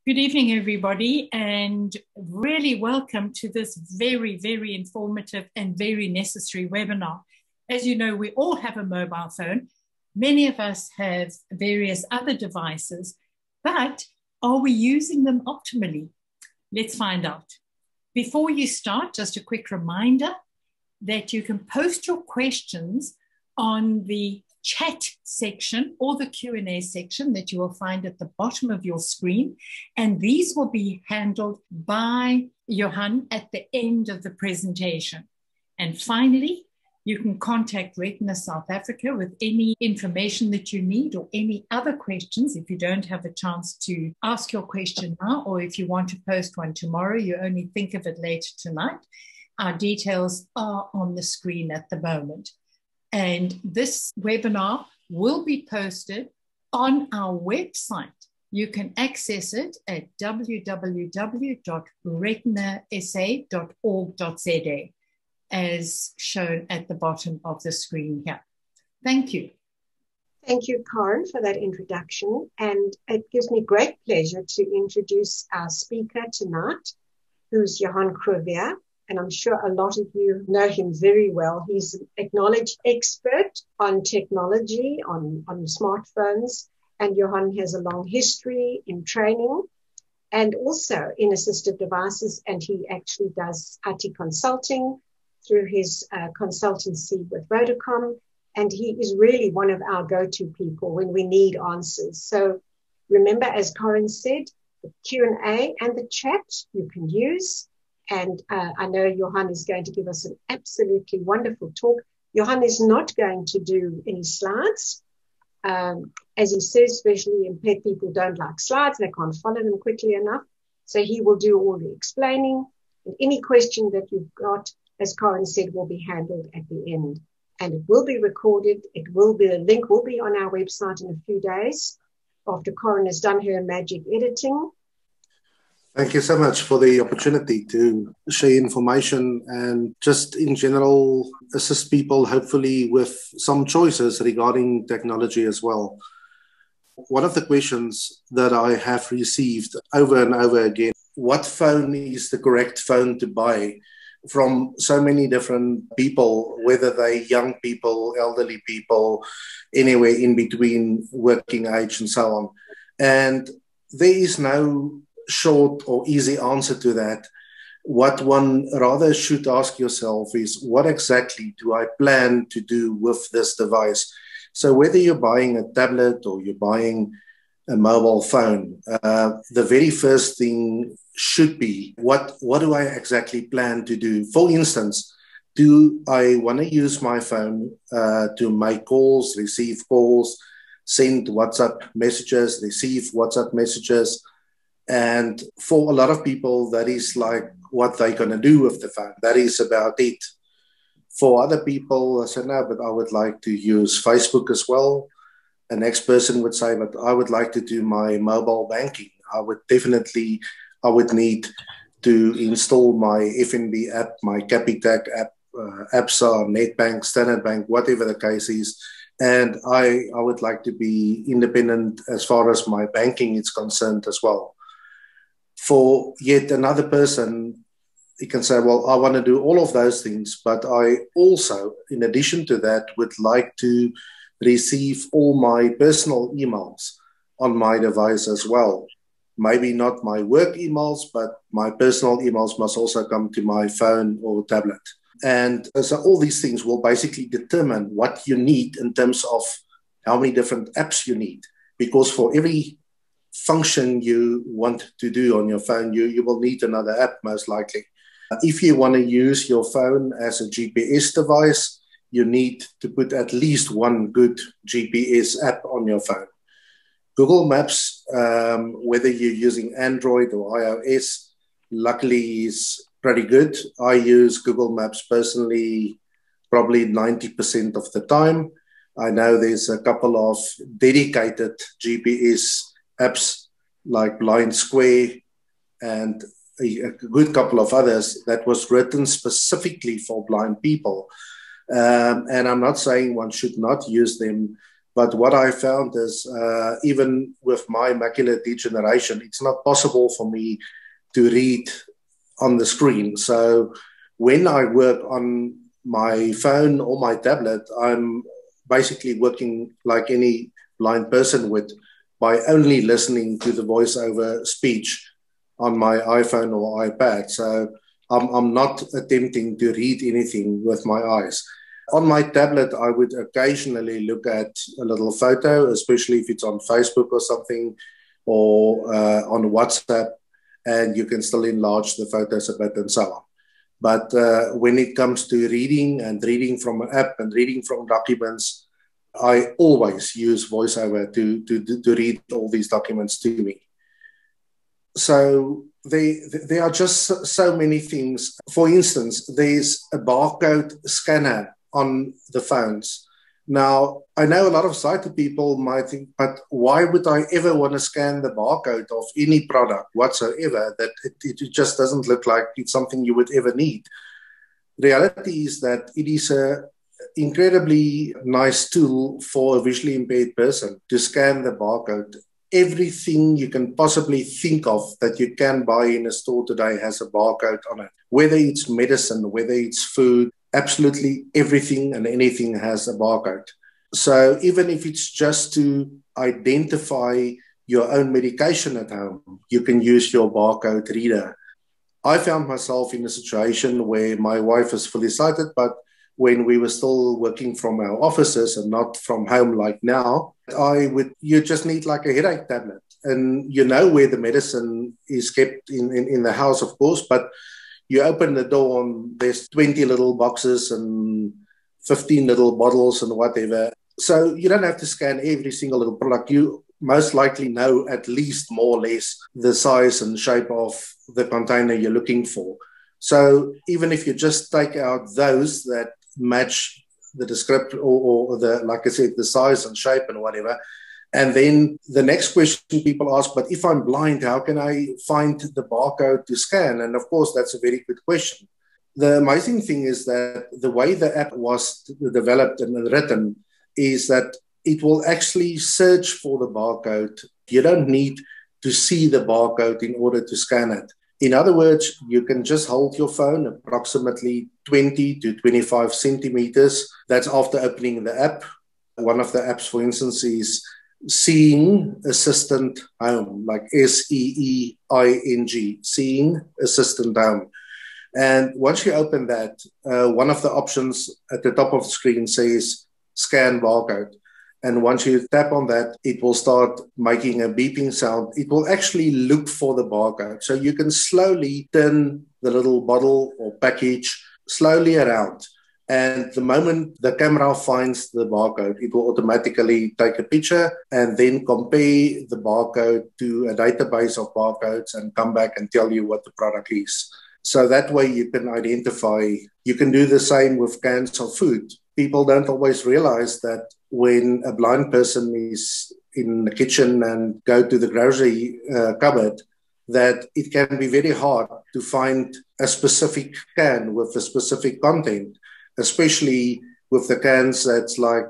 Good evening, everybody, and really welcome to this very, very informative and very necessary webinar. As you know, we all have a mobile phone. Many of us have various other devices, but are we using them optimally? Let's find out. Before you start, just a quick reminder that you can post your questions on the chat section or the Q&A section that you will find at the bottom of your screen. And these will be handled by Johan at the end of the presentation. And finally, you can contact Retina South Africa with any information that you need or any other questions. If you don't have a chance to ask your question now, or if you want to post one tomorrow, you only think of it later tonight. Our details are on the screen at the moment. And this webinar will be posted on our website. You can access it at www.retinasa.org.za, as shown at the bottom of the screen here. Thank you. Thank you, Karen, for that introduction. And it gives me great pleasure to introduce our speaker tonight, who's Johan Grove. And I'm sure a lot of you know him very well. He's an acknowledged expert on technology, on smartphones. And Johan has a long history in training and also in assistive devices. And he actually does IT consulting through his consultancy with Vodafone. And he is really one of our go-to people when we need answers. So remember, as Karen said, the Q&A and the chat you can use. And I know Johan is going to give us an absolutely wonderful talk. Johan is not going to do any slides. As he says, especially impaired people don't like slides. They can't follow them quickly enough. So he will do all the explaining. And any question that you've got, as Karen said, will be handled at the end. And it will be recorded. The link will be on our website in a few days after Karen has done her magic editing. Thank you so much for the opportunity to share information and just in general assist people hopefully with some choices regarding technology as well. One of the questions that I have received over and over again, what phone is the correct phone to buy, from so many different people, whether they're young people, elderly people, anywhere in between, working age and so on. And there is no short or easy answer to that. What one rather should ask yourself is, what exactly do I plan to do with this device? So whether you're buying a tablet or you're buying a mobile phone, the very first thing should be, what do I exactly plan to do? For instance, do I want to use my phone to make calls, receive calls, send WhatsApp messages, receive WhatsApp messages? And for a lot of people, that is like what they're going to do with the phone. That is about it. For other people, I said, no, but I would like to use Facebook as well. The next person would say, but I would like to do my mobile banking. I would need to install my FNB app, my Capitec app, APSA, Netbank, Standard Bank, whatever the case is. And I would like to be independent as far as my banking is concerned as well. For yet another person, he can say, well, I want to do all of those things, but I also, in addition to that, would like to receive all my personal emails on my device as well. Maybe not my work emails, but my personal emails must also come to my phone or tablet. And so all these things will basically determine what you need in terms of how many different apps you need. Because for every function you want to do on your phone, you will need another app most likely. If you want to use your phone as a GPS device, you need to put at least one good GPS app on your phone. Google Maps, whether you're using Android or iOS, luckily is pretty good. I use Google Maps personally probably 90% of the time. I know there's a couple of dedicated GPS apps like Blind Square and a good couple of others that was written specifically for blind people. And I'm not saying one should not use them, But what I found is even with my macular degeneration, it's not possible for me to read on the screen. So when I work on my phone or my tablet, I'm basically working like any blind person would by only listening to the voice over speech on my iPhone or iPad. So I'm not attempting to read anything with my eyes. On my tablet, I would occasionally look at a little photo, especially if it's on Facebook or something, or on WhatsApp, and you can still enlarge the photos a bit and so on. But when it comes to reading and reading from an app and reading from documents, I always use VoiceOver to read all these documents to me. So there are just so many things. For instance, there's a barcode scanner on the phones. Now, I know a lot of sighted people might think, but why would I ever want to scan the barcode of any product whatsoever? That it just doesn't look like it's something you would ever need. Reality is that it is a incredibly nice tool for a visually impaired person to scan the barcode. Everything you can possibly think of that you can buy in a store today has a barcode on it. Whether it's medicine, whether it's food, absolutely everything and anything has a barcode. So even if it's just to identify your own medication at home, you can use your barcode reader. I found myself in a situation where my wife is fully sighted, but when we were still working from our offices and not from home like now, you just need like a headache tablet. And you know where the medicine is kept in the house, of course, but you open the door and there's 20 little boxes and 15 little bottles and whatever. So you don't have to scan every single little product. You most likely know at least more or less the size and shape of the container you're looking for. So even if you just take out those that match the description or the, like I said, the size and shape and whatever. And then the next question people ask, but if I'm blind, how can I find the barcode to scan? And of course, that's a very good question. The amazing thing is that the way the app was developed and written is that it will actually search for the barcode. You don't need to see the barcode in order to scan it. In other words, you can just hold your phone approximately 20 to 25 centimeters. That's after opening the app. One of the apps, for instance, is Seeing Assistant Home, like SEEING, Seeing Assistant Home. And once you open that, one of the options at the top of the screen says Scan Barcode. And once you tap on that, it will start making a beeping sound. It will actually look for the barcode. So you can slowly turn the little bottle or package slowly around. And the moment the camera finds the barcode, it will automatically take a picture and then compare the barcode to a database of barcodes and come back and tell you what the product is. So that way you can identify. You can do the same with cans of food. People don't always realize that when a blind person is in the kitchen and go to the grocery cupboard, that it can be very hard to find a specific can with a specific content, especially with the cans that's like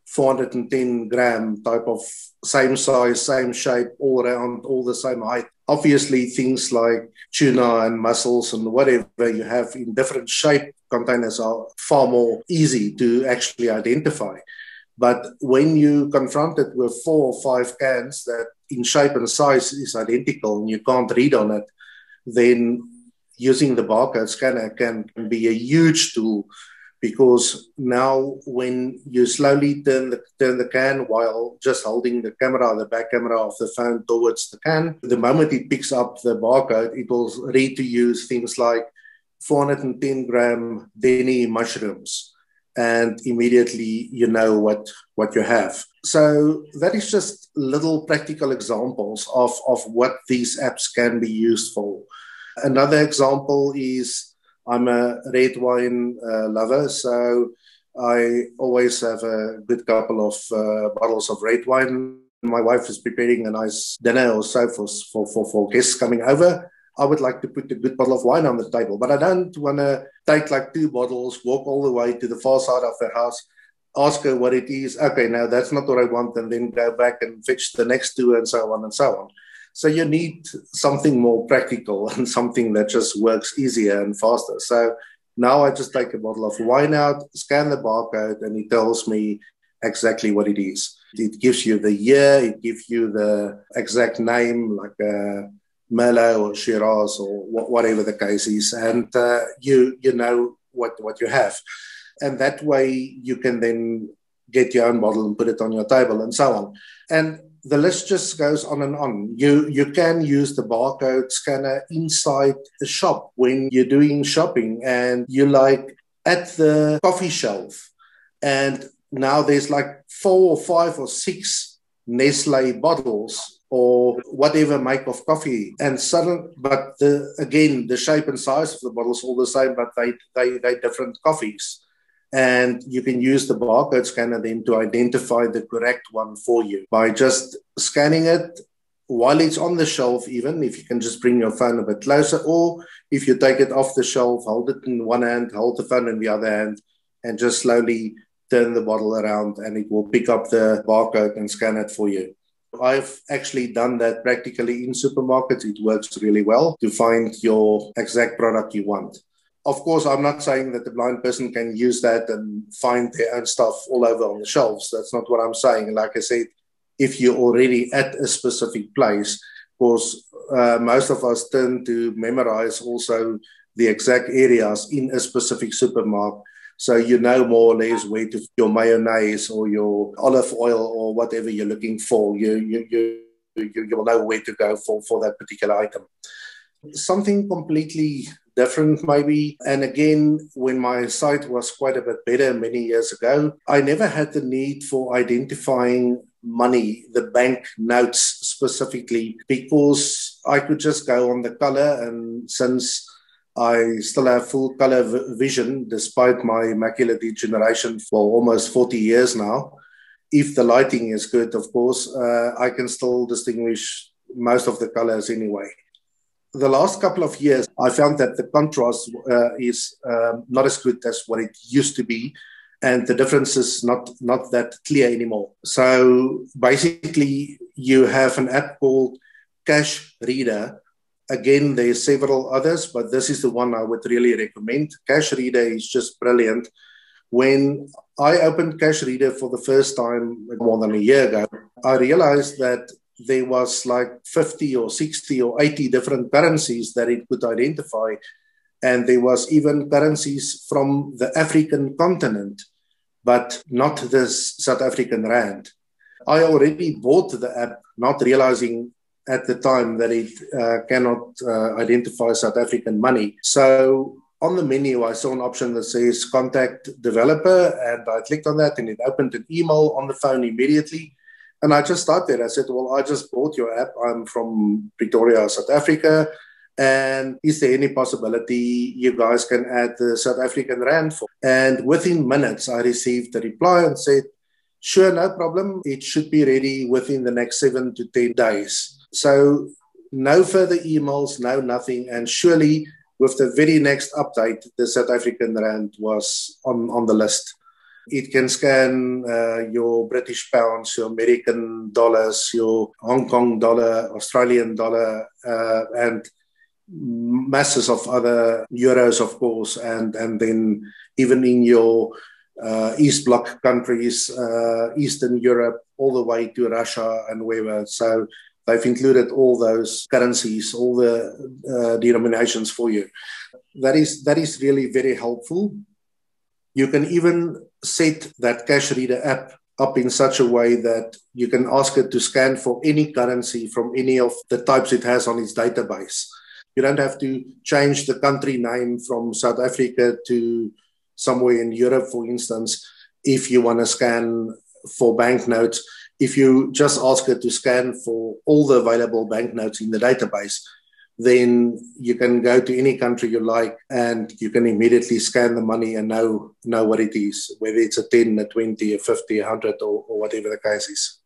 410 gram type of same size, same shape, all around, all the same height. Obviously, things like tuna and mussels and whatever you have in different shape containers are far more easy to actually identify. But when you confront it with 4 or 5 cans that in shape and size is identical and you can't read on it, then using the barcode scanner can be a huge tool, because now when you slowly turn the can while just holding the camera, the back camera of the phone towards the can, the moment it picks up the barcode, it will read to you things like 410 gram Denny mushrooms, and immediately you know what you have. So that is just little practical examples of what these apps can be used for. Another example is, I'm a red wine lover, so I always have a good couple of bottles of red wine. My wife is preparing a nice dinner or so for guests coming over. I would like to put a good bottle of wine on the table, but I don't want to take like 2 bottles, walk all the way to the far side of the house, ask her what it is. Okay, now that's not what I want, and then go back and fetch the next two, and so on and so on. So you need something more practical and something that just works easier and faster. So now I just take a bottle of wine out, scan the barcode, and it tells me exactly what it is. It gives you the year, it gives you the exact name, like Merlot or Shiraz or whatever the case is, and you know what you have. And that way you can then get your own bottle and put it on your table and so on. And the list just goes on and on. You can use the barcode scanner inside the shop when you're doing shopping and you're like at the coffee shelf, and now there's like 4 or 5 or 6 Nestle bottles or whatever make of coffee, and but the shape and size of the bottles all the same, but they different coffees. And you can use the barcode scanner then to identify the correct one for you by just scanning it while it's on the shelf, even if you can just bring your phone a bit closer, or if you take it off the shelf, hold it in one hand, hold the phone in the other hand, and just slowly turn the bottle around and it will pick up the barcode and scan it for you. I've actually done that practically in supermarkets. It works really well to find your exact product you want. Of course, I'm not saying that the blind person can use that and find their own stuff all over on the shelves. That's not what I'm saying. Like I said, if you're already at a specific place, of course, most of us tend to memorize also the exact areas in a specific supermarket. So you know more or less where to your mayonnaise or your olive oil or whatever you're looking for. You will know where to go for that particular item. Something completely different maybe. And again, when my sight was quite a bit better many years ago, I never had the need for identifying money, the bank notes specifically, because I could just go on the color. And since I still have full color vision, despite my macular degeneration for almost 40 years now, if the lighting is good, of course, I can still distinguish most of the colors anyway. The last couple of years, I found that the contrast is not as good as what it used to be, and the difference is not that clear anymore. So basically, you have an app called Cash Reader. Again, there's several others, but this is the one I would really recommend. Cash Reader is just brilliant. When I opened Cash Reader for the first time more than a year ago, I realized that there was like 50 or 60 or 80 different currencies that it could identify. And there was even currencies from the African continent, but not the South African rand. I already bought the app, not realizing at the time that it cannot identify South African money. So on the menu, I saw an option that says contact developer, and I clicked on that and it opened an email on the phone immediately. And I just started. I said, well, I just bought your app. I'm from Pretoria, South Africa. And is there any possibility you guys can add the South African rand for? And within minutes, I received a reply and said, sure, no problem. It should be ready within the next 7 to 10 days. So no further emails, no nothing. And surely with the very next update, the South African rand was on the list. It can scan your British pounds, your American dollars, your Hong Kong dollar, Australian dollar, and masses of other euros, of course, and then even in your East Bloc countries, Eastern Europe, all the way to Russia and wherever. So they've included all those currencies, all the denominations for you. That is really very helpful. You can even set that Cash Reader app up in such a way that you can ask it to scan for any currency from any of the types it has on its database. You don't have to change the country name from South Africa to somewhere in Europe, for instance, if you want to scan for banknotes. If you just ask it to scan for all the available banknotes in the database, then you can go to any country you like and you can immediately scan the money and know what it is, whether it's a 10, a 20, a 50, a 100, or whatever the case is.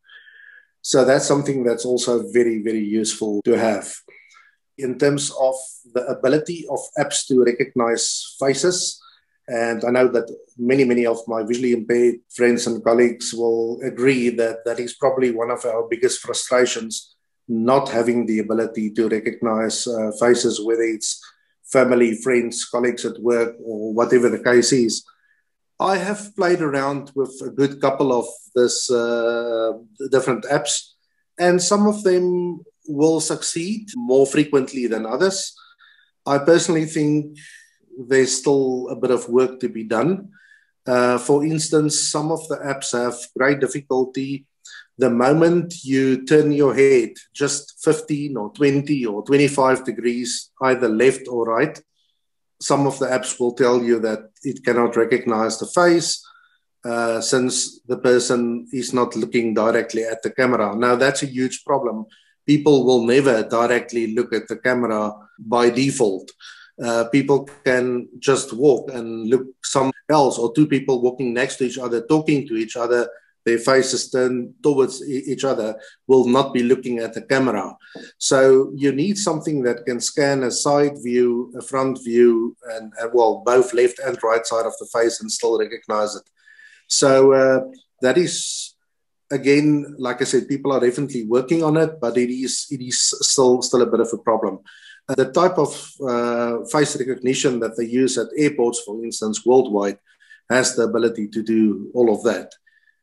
So that's something that's also very, very useful to have. In terms of the ability of apps to recognize faces, And I know that many of my visually impaired friends and colleagues will agree that that is probably one of our biggest frustrations, not having the ability to recognize faces, whether it's family, friends, colleagues at work, or whatever the case is. I have played around with a good couple of this different apps, and some of them will succeed more frequently than others. I personally think there's still a bit of work to be done. For instance, some of the apps have great difficulty. The moment you turn your head just 15 or 20 or 25 degrees, either left or right, some of the apps will tell you that it cannot recognize the face since the person is not looking directly at the camera. Now, that's a huge problem. People will never directly look at the camera by default. People can just walk and look somewhere else, or two people walking next to each other, talking to each other, their faces turned towards each other, will not be looking at the camera. So you need something that can scan a side view, a front view, and well, both left and right side of the face and still recognize it. So that is, again, like I said, people are definitely working on it, but it is still a bit of a problem. The type of face recognition that they use at airports, for instance, worldwide, has the ability to do all of that.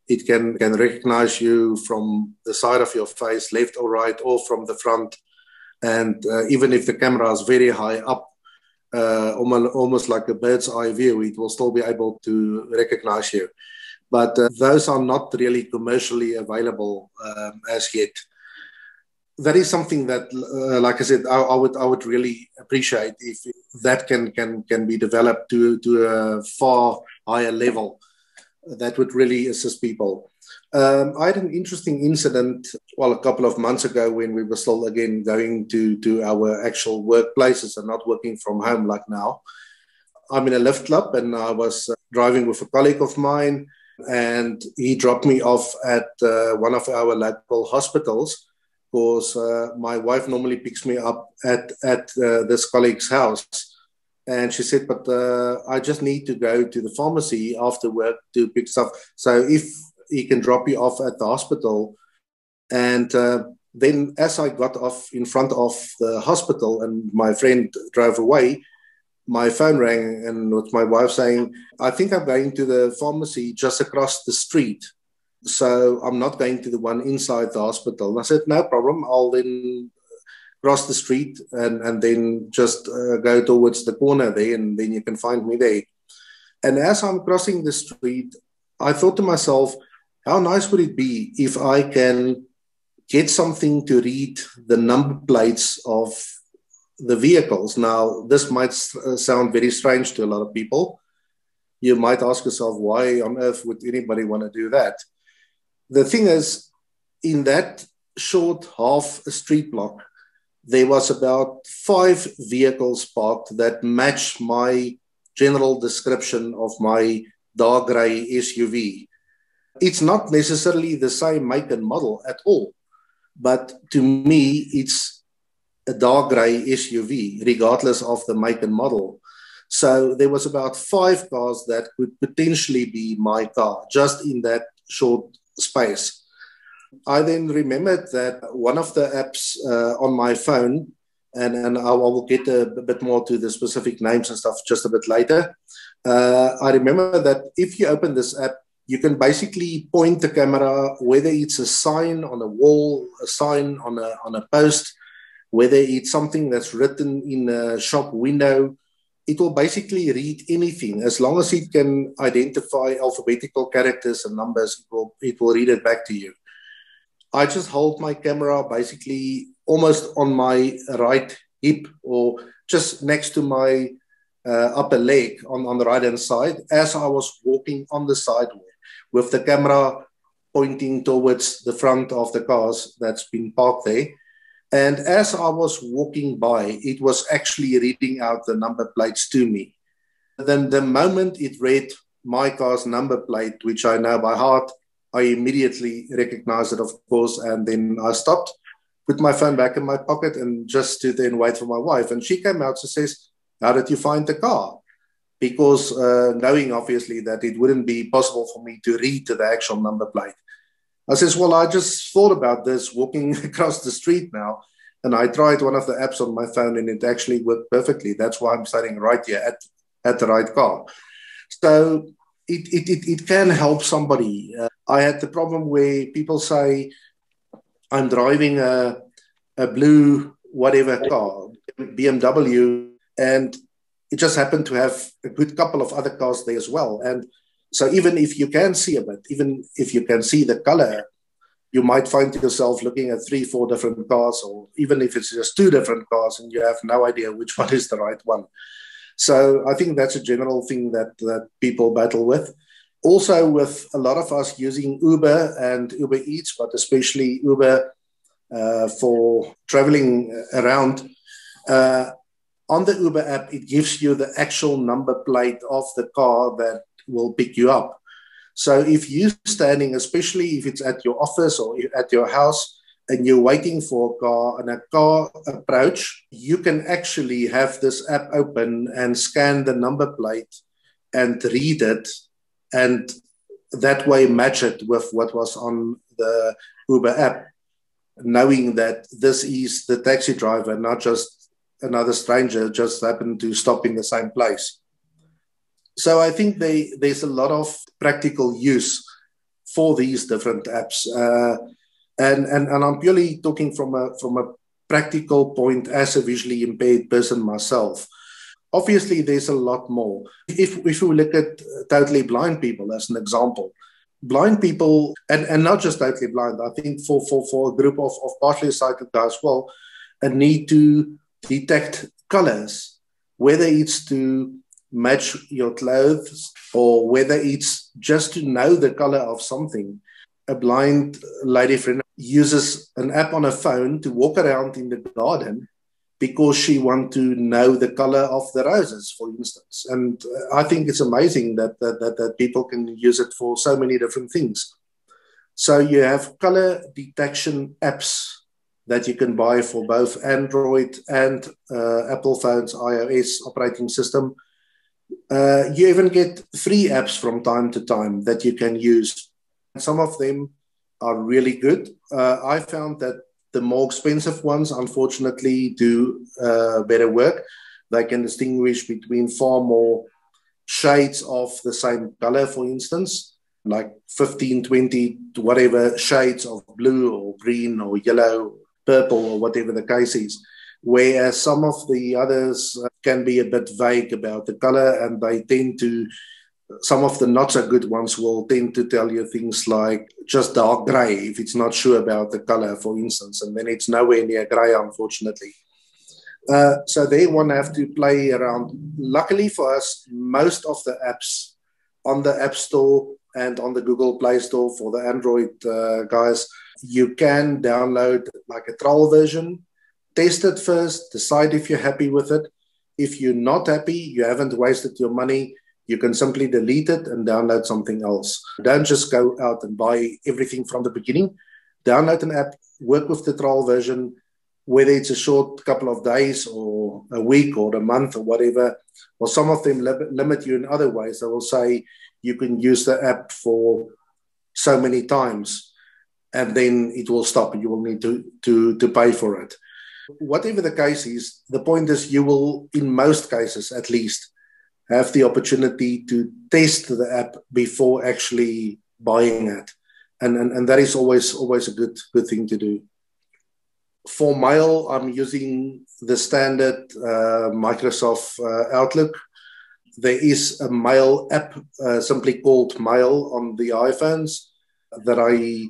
It can recognize you from the side of your face, left or right, or from the front. And even if the camera is very high up, almost like a bird's eye view, it will still be able to recognize you. But those are not really commercially available as yet. That is something that, like I said, I would really appreciate if that can be developed to a far higher level. That would really assist people. I had an interesting incident, a couple of months ago when we were still, again, going to our actual workplaces and not working from home like now. I'm in a lift club and I was driving with a colleague of mine, and he dropped me off at one of our local hospitals, because my wife normally picks me up at this colleague's house. And she said, but I just need to go to the pharmacy after work to pick stuff. So if he can drop you off at the hospital. And then as I got off in front of the hospital and my friend drove away, my phone rang, and with my wife saying, I think I'm going to the pharmacy just across the street. So I'm not going to the one inside the hospital. And I said, no problem. I'll then cross the street and then just go towards the corner there, and then you can find me there. And as I'm crossing the street, I thought to myself, how nice would it be if I can get something to read the number plates of the vehicles. Now, this might sound very strange to a lot of people. You might ask yourself, why on earth would anybody want to do that? The thing is, in that short half a street block, there was about 5 vehicles parked that match my general description of my dark grey SUV. It's not necessarily the same make and model at all, but to me, it's a dark grey SUV, regardless of the make and model. So there was about 5 cars that could potentially be my car, just in that short space. I then remembered that one of the apps on my phone, and I will get a bit more to the specific names and stuff just a bit later. I remember that if you open this app, you can basically point the camera, whether it's a sign on a wall, a sign on a post, whether it's something that's written in a shop window. It will basically read anything. As long as it can identify alphabetical characters and numbers, it will read it back to you. I just hold my camera basically almost on my right hip, or just next to my upper leg on the right-hand side, as I was walking on the sidewalk with the camera pointing towards the front of the cars that's been parked there. And as I was walking by, it was actually reading out the number plates to me. Then the moment it read my car's number plate, which I know by heart, I immediately recognized it, of course, and then I stopped, put my phone back in my pocket, and just stood there and wait for my wife. And she came out and says, how did you find the car? because knowing obviously that it wouldn't be possible for me to read to the actual number plate. I says, well, I just thought about this walking across the street now, and I tried one of the apps on my phone and it actually worked perfectly. That's why I'm standing right here at the right car. So it can help somebody. I had the problem where people say, I'm driving a blue whatever car, BMW, and it just happened to have a good couple of other cars there as well. And so even if you can see a bit, even if you can see the color, you might find yourself looking at 3-4 different cars, or even if it's just 2 different cars and you have no idea which one is the right one. So I think that's a general thing that people battle with. Also, with a lot of us using Uber and Uber Eats, but especially Uber for traveling around, on the Uber app, it gives you the actual number plate of the car that will pick you up. So if you're standing, especially if it's at your office or at your house, and you're waiting for a car and a car approach, you can actually have this app open and scan the number plate and read it, and that way match it with what was on the Uber app, knowing that this is the taxi driver, not just another stranger just happened to stop in the same place. So I think there's a lot of practical use for these different apps. And I'm purely talking from a practical point as a visually impaired person myself. Obviously, there's a lot more. If we look at totally blind people as an example, blind people, and not just totally blind, I think for a group of partially sighted guys as well, a need to detect colors, whether it's to match your clothes or whether it's just to know the color of something. A blind lady friend uses an app on her phone to walk around in the garden because she wants to know the color of the roses, for instance. And I think it's amazing that people can use it for so many different things. So you have color detection apps that you can buy for both Android and Apple phones, iOS operating system. You even get free apps from time to time that you can use. Some of them are really good. I found that the more expensive ones, unfortunately, do better work. They can distinguish between far more shades of the same color, for instance, like 15, 20, whatever shades of blue or green or yellow, purple or whatever the case is. Whereas some of the others can be a bit vague about the color, and they tend to, some of the not so good ones will tend to tell you things like just dark gray if it's not sure about the color, for instance, and then it's nowhere near gray, unfortunately. So they one have to play around. Luckily for us, most of the apps on the App Store and on the Google Play Store for the Android guys, you can download like a trial version. Test it first, decide if you're happy with it. If you're not happy, you haven't wasted your money, you can simply delete it and download something else. Don't just go out and buy everything from the beginning. Download an app, work with the trial version, whether it's a short couple of days or a week or a month or whatever. Or some of them limit you in other ways. They will say you can use the app for so many times and then it will stop and you will need to pay for it. Whatever the case is, the point is you will, in most cases at least, have the opportunity to test the app before actually buying it. And that is always a good thing to do. For mail, I'm using the standard Microsoft Outlook. There is a mail app simply called Mail on the iPhones that I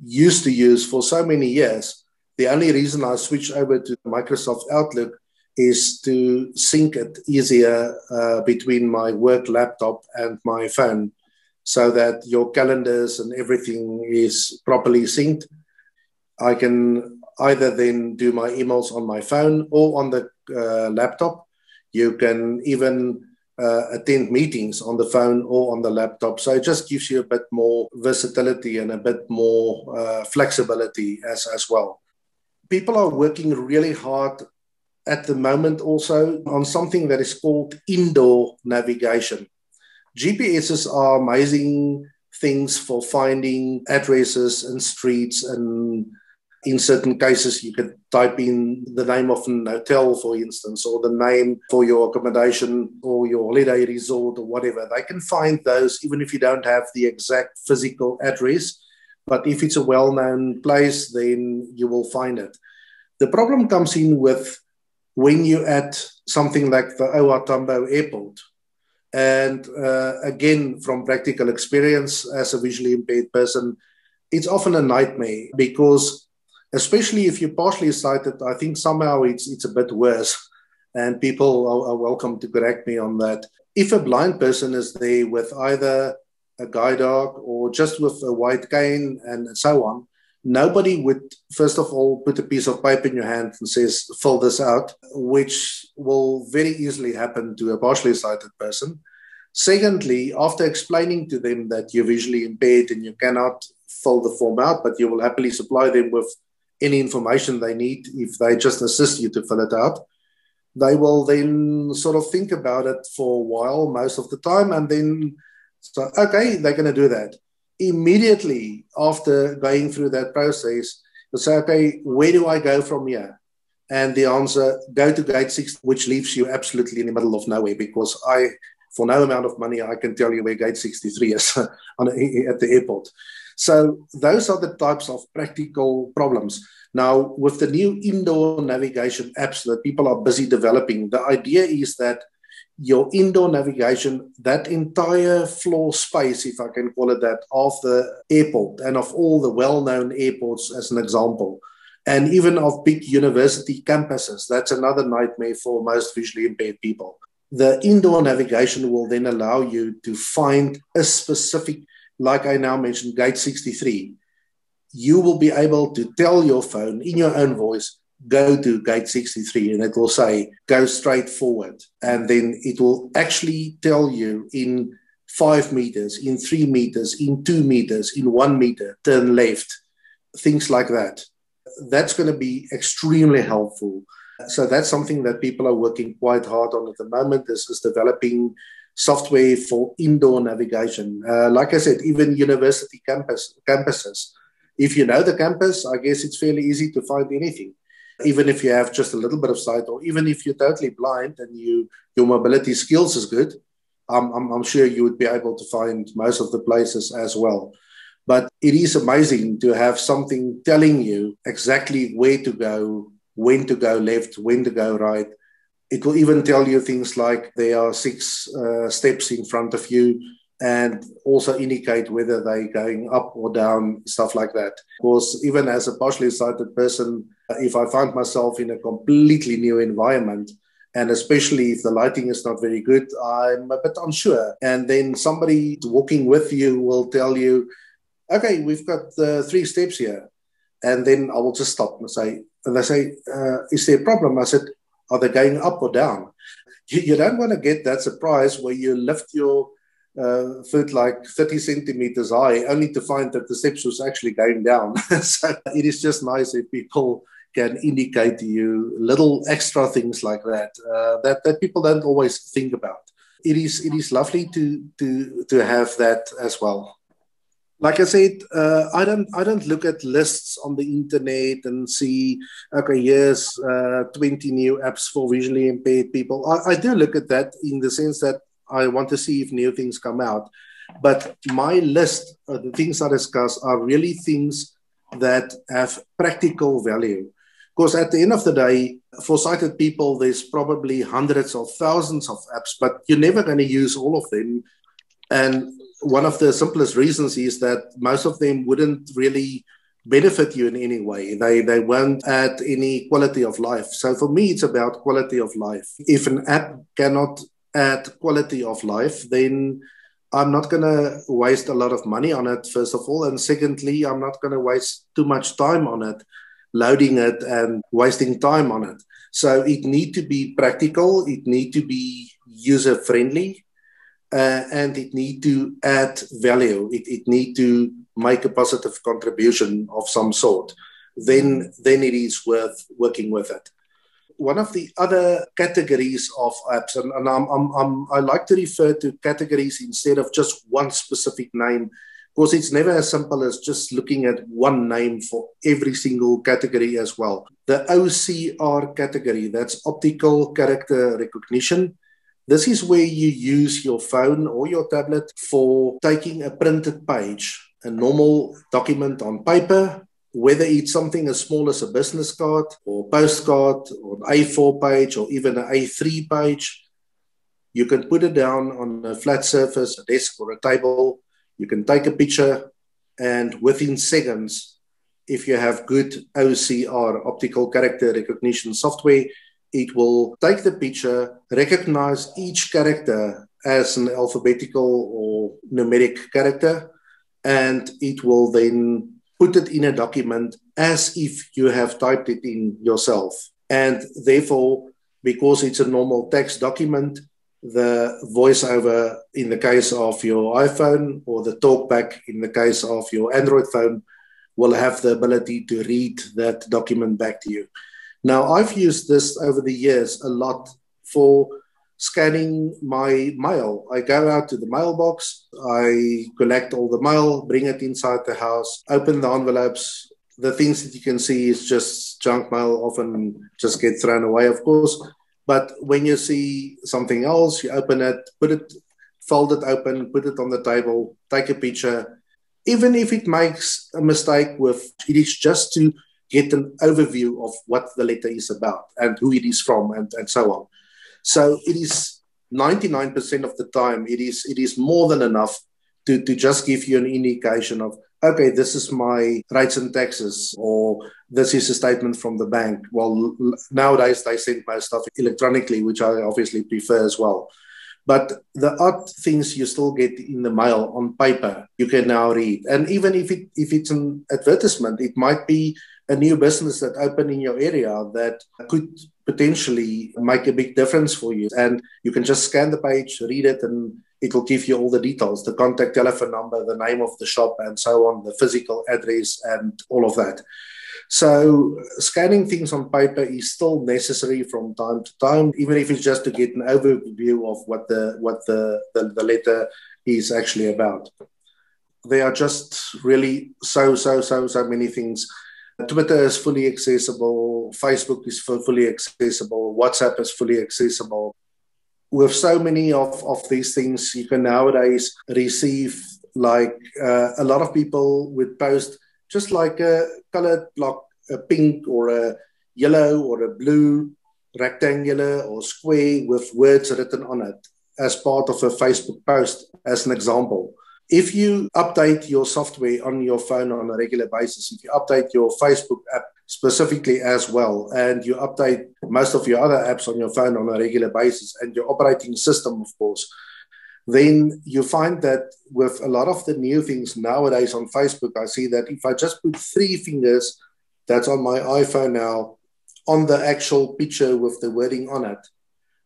used to use for so many years. The only reason I switched over to Microsoft Outlook is to sync it easier between my work laptop and my phone so that your calendars and everything is properly synced. I can either then do my emails on my phone or on the laptop. You can even attend meetings on the phone or on the laptop. So it just gives you a bit more versatility and a bit more flexibility as well. People are working really hard at the moment also on something that is called indoor navigation. GPSs are amazing things for finding addresses and streets, and in certain cases you could type in the name of an hotel, for instance, or the name for your accommodation or your holiday resort or whatever. They can find those even if you don't have the exact physical address, but if it's a well-known place, then you will find it. The problem comes in with when you're at something like the O R Tambo Airport. And again, from practical experience as a visually impaired person, it's often a nightmare because, especially if you're partially sighted, I think somehow it's a bit worse. And people are welcome to correct me on that. If a blind person is there with either a guide dog or just with a white cane and so on, nobody would, first of all, put a piece of paper in your hand and says, fill this out, which will very easily happen to a partially sighted person. Secondly, after explaining to them that you're visually impaired and you cannot fill the form out, but you will happily supply them with any information they need if they just assist you to fill it out, they will then sort of think about it for a while, most of the time, and then, so, okay, they're going to do that. Immediately after going through that process, you'll say, okay, where do I go from here? And the answer, go to gate 6, which leaves you absolutely in the middle of nowhere, because for no amount of money, I can tell you where gate 63 is at the airport. So those are the types of practical problems. Now, with the new indoor navigation apps that people are busy developing, the idea is that your indoor navigation, that entire floor space, if I can call it that, of the airport and of all the well-known airports as an example, and even of big university campuses, that's another nightmare for most visually impaired people. The indoor navigation will then allow you to find a specific, like I now mentioned, gate 63. You will be able to tell your phone in your own voice, go to gate 63, and it will say, go straight forward. And then it will actually tell you in 5 meters, in 3 meters, in 2 meters, in 1 meter, turn left, things like that. That's going to be extremely helpful. So that's something that people are working quite hard on at the moment, is developing software for indoor navigation. Like I said, even university campuses. If you know the campus, I guess it's fairly easy to find anything. Even if you have just a little bit of sight, or even if you're totally blind and your mobility skills is good, I'm sure you would be able to find most of the places as well. But it is amazing to have something telling you exactly where to go, when to go left, when to go right. It will even tell you things like there are 6 steps in front of you, and also indicate whether they're going up or down, stuff like that. Of course, even as a partially sighted person, if I find myself in a completely new environment, and especially if the lighting is not very good, I'm a bit unsure. And then somebody walking with you will tell you, okay, we've got 3 steps here. And then I will just stop and say, is there a problem? I said, are they going up or down? You don't want to get that surprise where you lift your foot like 30 centimeters high, only to find that the steps was actually going down. So it is just nice if people can indicate to you little extra things like that, that people don't always think about. It is lovely to have that as well. Like I said, I don't look at lists on the internet and see, okay, here's 20 new apps for visually impaired people. I do look at that in the sense that I want to see if new things come out. But my list of the things I discuss are really things that have practical value. Because at the end of the day, for sighted people, there's probably hundreds of thousands of apps, but you're never going to use all of them. And one of the simplest reasons is that most of them wouldn't really benefit you in any way. They won't add any quality of life. So for me, it's about quality of life. If an app cannot add quality of life, then I'm not going to waste a lot of money on it, first of all. And secondly, I'm not going to waste too much time on it, loading it and wasting time on it. So it need to be practical. It need to be user-friendly. And it need to add value. It need to make a positive contribution of some sort. Then it is worth working with it. one of the other categories of apps, and I like to refer to categories instead of just one specific name, because it's never as simple as just looking at one name for every single category as well. The OCR category, that's optical character recognition. This is where you use your phone or your tablet for taking a printed page, a normal document on paper, whether it's something as small as a business card or postcard or an A4 page or even an A3 page. You can put it down on a flat surface, a desk or a table. You can take a picture, and within seconds, if you have good OCR, optical character recognition software, it will take the picture, recognize each character as an alphabetical or numeric character, and it will then put it in a document as if you have typed it in yourself. And therefore, because it's a normal text document, the voiceover in the case of your iPhone or the talkback in the case of your Android phone will have the ability to read that document back to you. Now, I've used this over the years a lot for scanning my mail. I go out to the mailbox, I collect all the mail, bring it inside the house, open the envelopes. The things that you can see is just junk mail, often just get thrown away, of course. But when you see something else, you open it, put it, fold it open, put it on the table, take a picture. Even if it makes a mistake it is just to get an overview of what the letter is about and who it is from and so on. So it is 99% of the time, it is more than enough to just give you an indication of, okay, this is my rates and taxes, or this is a statement from the bank. Well, nowadays they send most stuff electronically, which I obviously prefer as well. But the odd things you still get in the mail on paper, you can now read. And even if it's an advertisement, it might be a new business that opened in your area that could potentially make a big difference for you. And you can just scan the page, read it, and it will give you all the details, the contact telephone number, the name of the shop, and so on, the physical address, and all of that. So scanning things on paper is still necessary from time to time, even if it's just to get an overview of what the letter is actually about. There are just really so many things. Twitter is fully accessible, Facebook is fully accessible, WhatsApp is fully accessible. With so many of these things, you can nowadays receive, like a lot of people would post just like a colored block, a pink or a yellow or a blue, rectangular or square with words written on it as part of a Facebook post, as an example. If you update your software on your phone on a regular basis, if you update your Facebook app specifically as well, and you update most of your other apps on your phone on a regular basis, and your operating system, of course, then you find that with a lot of the new things nowadays on Facebook, I see that if I just put 3 fingers, that's on my iPhone now, on the actual picture with the wording on it,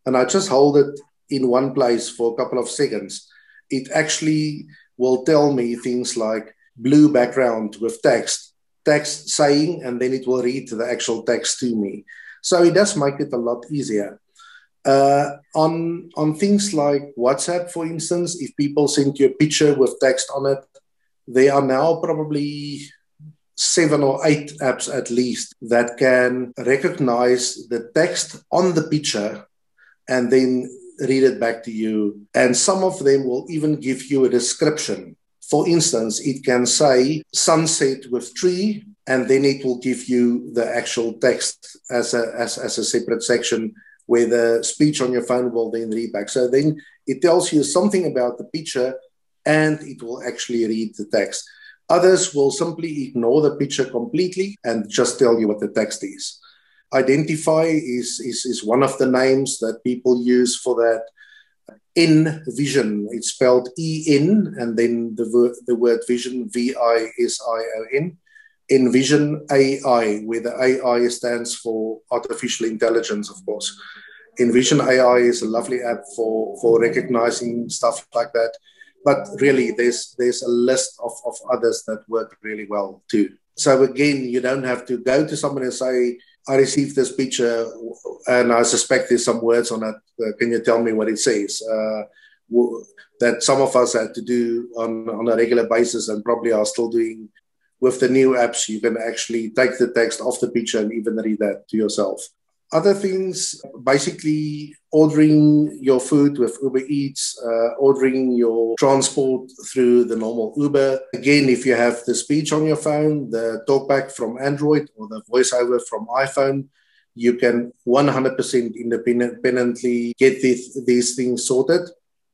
and I just hold it in one place for a couple of seconds, it actually will tell me things like blue background with text saying, and then it will read the actual text to me. So it does make it a lot easier. On things like WhatsApp, for instance, if people send you a picture with text on it, there are now probably 7 or 8 apps at least that can recognize the text on the picture and then read it back to you. And some of them will even give you a description. For instance, it can say sunset with tree, and then it will give you the actual text as a separate section where the speech on your phone will then read back. So then it tells you something about the picture and it will actually read the text. Others will simply ignore the picture completely and just tell you what the text is. Identify is one of the names that people use for that. Envision, it's spelled E-N and then the word vision, V-I-S-I-O-N. Envision AI, where the AI stands for artificial intelligence, of course. Envision AI is a lovely app for recognizing stuff like that. But really, there's a list of others that work really well too. So again, you don't have to go to someone and say, I received this picture and I suspect there's some words on it. Can you tell me what it says? That some of us had to do on a regular basis and probably are still doing. With the new apps, you can actually take the text off the picture and even read that to yourself. Other things, basically ordering your food with Uber Eats, ordering your transport through the normal Uber. Again, if you have the speech on your phone, the talkback from Android or the voiceover from iPhone, you can 100% independently get these things sorted.